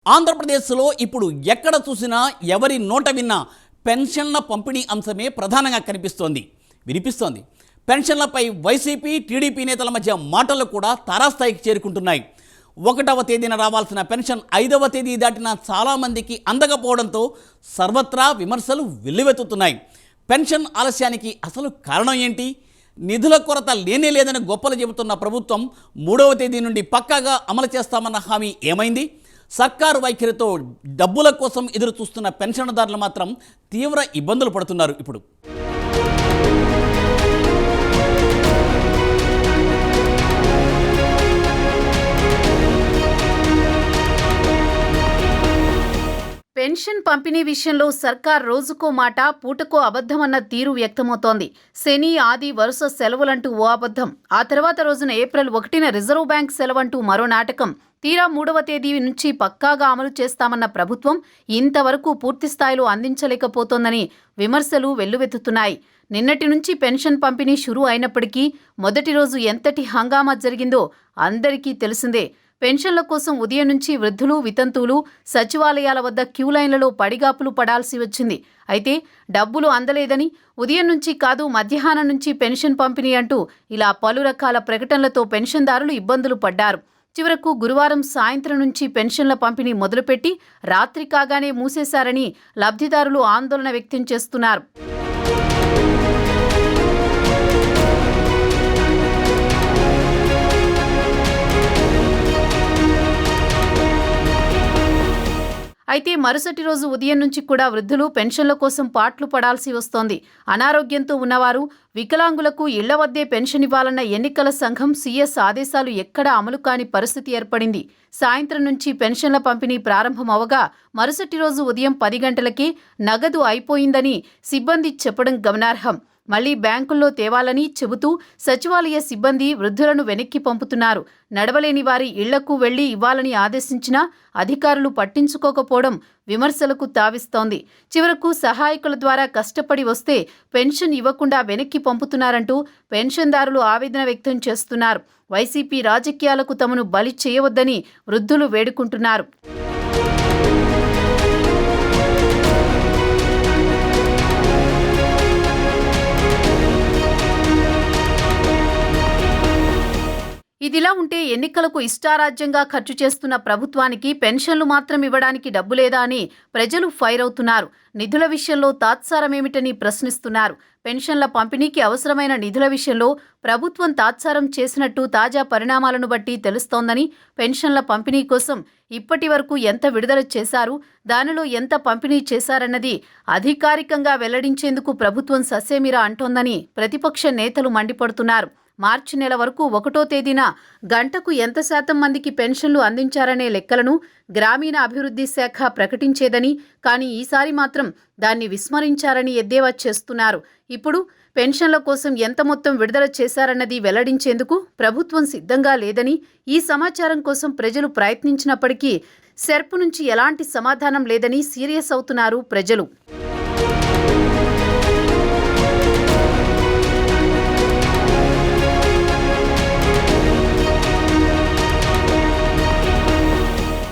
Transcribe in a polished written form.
ఆంధ్రప్రదేశ్లో ఇప్పుడు ఎక్కడ చూసినా ఎవరి నోట విన్నా పెన్షన్ల పంపిణీ అంశమే ప్రధానంగా వినిపిస్తోంది. పెన్షన్లపై వైసీపీ టీడీపీ నేతల మధ్య మాటలు కూడా తారాస్థాయికి చేరుకుంటున్నాయి. 1వ తేదీన రావాల్సిన పెన్షన్ 5వ తేదీ దాటినా చాలామందికి అందకపోవడంతో సర్వత్రా విమర్శలు వెల్లువెత్తుతున్నాయి. పెన్షన్ ఆలస్యానికి అసలు కారణం ఏంటి? నిధుల కొరత లేదని గొప్పలు చెబుతున్న ప్రభుత్వం 3వ తేదీ నుండి పక్కాగా అమలు చేస్తామన్న హామీ ఏమైంది? సర్కారు వైఖరితో డబ్బుల కోసం ఎదురు చూస్తున్న పెన్షన్దారులు మాత్రం తీవ్ర ఇబ్బందులు పడుతున్నారు. ఇప్పుడు పెన్షన్ పంపిణీ విషయంలో సర్కార్ రోజుకో మాట పూటకో అబద్ధమన్న తీరు వ్యక్తమవుతోంది. శని ఆది వరుస సెలవులంటూ ఓ అబద్ధం, ఆ తర్వాత రోజున ఏప్రిల్ 1న రిజర్వ్ బ్యాంక్ సెలవంటూ మరో నాటకం. తీరా 3వ తేదీ నుంచి పక్కాగా అమలు చేస్తామన్న ప్రభుత్వం ఇంతవరకు పూర్తిస్థాయిలో అందించలేకపోతోందని విమర్శలు వెల్లువెత్తుతున్నాయి. నిన్నటి నుంచి పెన్షన్ పంపిణీ షురూ అయినప్పటికీ మొదటి రోజు ఎంతటి హంగామా జరిగిందో అందరికీ తెలిసిందే. పెన్షన్ల కోసం ఉదయం నుంచి వృద్ధులు, వితంతువులు సచివాలయాల వద్ద క్యూలైన్లలో పడిగాపులు పడాల్సి వచ్చింది. అయితే డబ్బులు అందలేదని, ఉదయం నుంచి కాదు మధ్యాహ్నం నుంచి పెన్షన్ పంపిణీ అంటూ ఇలా పలు రకాల ప్రకటనలతో పెన్షన్దారులు ఇబ్బందులు పడ్డారు. చివరకు గురువారం సాయంత్రం నుంచి పెన్షన్ల పంపిణీ మొదలుపెట్టి రాత్రి కాగానే మూసేశారని లబ్ధిదారులు ఆందోళన వ్యక్తం చేస్తున్నారు. అయితే మరుసటి రోజు ఉదయం నుంచి కూడా వృద్ధులు పెన్షన్ల కోసం పాట్లు పడాల్సి వస్తోంది. అనారోగ్యంతో ఉన్నవారు, వికలాంగులకు ఇళ్ల వద్దే పెన్షన్ ఇవ్వాలన్న ఎన్నికల సంఘం సీఎస్ ఆదేశాలు ఎక్కడా అమలు కాని పరిస్థితి ఏర్పడింది. సాయంత్రం నుంచి పెన్షన్ల పంపిణీ ప్రారంభమవగా మరుసటి రోజు ఉదయం 10 గంటలకే నగదు అయిపోయిందని సిబ్బంది చెప్పడం గమనార్హం. మళ్లీ బ్యాంకుల్లో తేవాలని చెబుతూ సచివాలయ సిబ్బంది వృద్ధులను వెనక్కి పంపుతున్నారు. నడవలేని వారి ఇళ్లకు వెళ్లి ఇవ్వాలని ఆదేశించినా అధికారులు పట్టించుకోకపోవడం విమర్శలకు తావిస్తోంది. చివరకు సహాయకుల ద్వారా కష్టపడి వస్తే పెన్షన్ ఇవ్వకుండా వెనక్కి పంపుతున్నారంటూ పెన్షన్దారులు ఆవేదన వ్యక్తం చేస్తున్నారు. వైసీపీ రాజకీయాలకు తమను బలి చేయవద్దని వృద్ధులు వేడుకుంటున్నారు. ఇదిలా ఉంటే ఎన్నికలకు ఇష్టారాజ్యంగా ఖర్చు చేస్తున్న ప్రభుత్వానికి పెన్షన్లు మాత్రం ఇవ్వడానికి డబ్బు లేదా అని ప్రజలు ఫైర్ అవుతున్నారు. నిధుల విషయంలో తాత్సారమేమిటని ప్రశ్నిస్తున్నారు. పెన్షన్ల పంపిణీకి అవసరమైన నిధుల విషయంలో ప్రభుత్వం తాత్సారం చేసినట్టు తాజా పరిణామాలను బట్టి తెలుస్తోందని, పెన్షన్ల పంపిణీ కోసం ఇప్పటి వరకు ఎంత విడుదల చేశారు, దానిలో ఎంత పంపిణీ చేశారన్నది అధికారికంగా వెల్లడించేందుకు ప్రభుత్వం ససేమిరా అంటోందని ప్రతిపక్ష నేతలు మండిపడుతున్నారు. మార్చి నెల వరకు 1వ తేదీన గంటకు ఎంత శాతం మందికి పెన్షన్లు అందించారనే లెక్కలను గ్రామీణ అభివృద్ధి శాఖ ప్రకటించేదని, కానీ ఈసారి మాత్రం దాన్ని విస్మరించారని ఎద్దేవా చేస్తున్నారు. ఇప్పుడు పెన్షన్ల కోసం ఎంత మొత్తం విడుదల చేశారన్నది వెల్లడించేందుకు ప్రభుత్వం సిద్ధంగా లేదని, ఈ సమాచారం కోసం ప్రజలు ప్రయత్నించినప్పటికీ సెర్ప్ నుంచి ఎలాంటి సమాధానం లేదని సీరియస్ అవుతున్నారు ప్రజలు.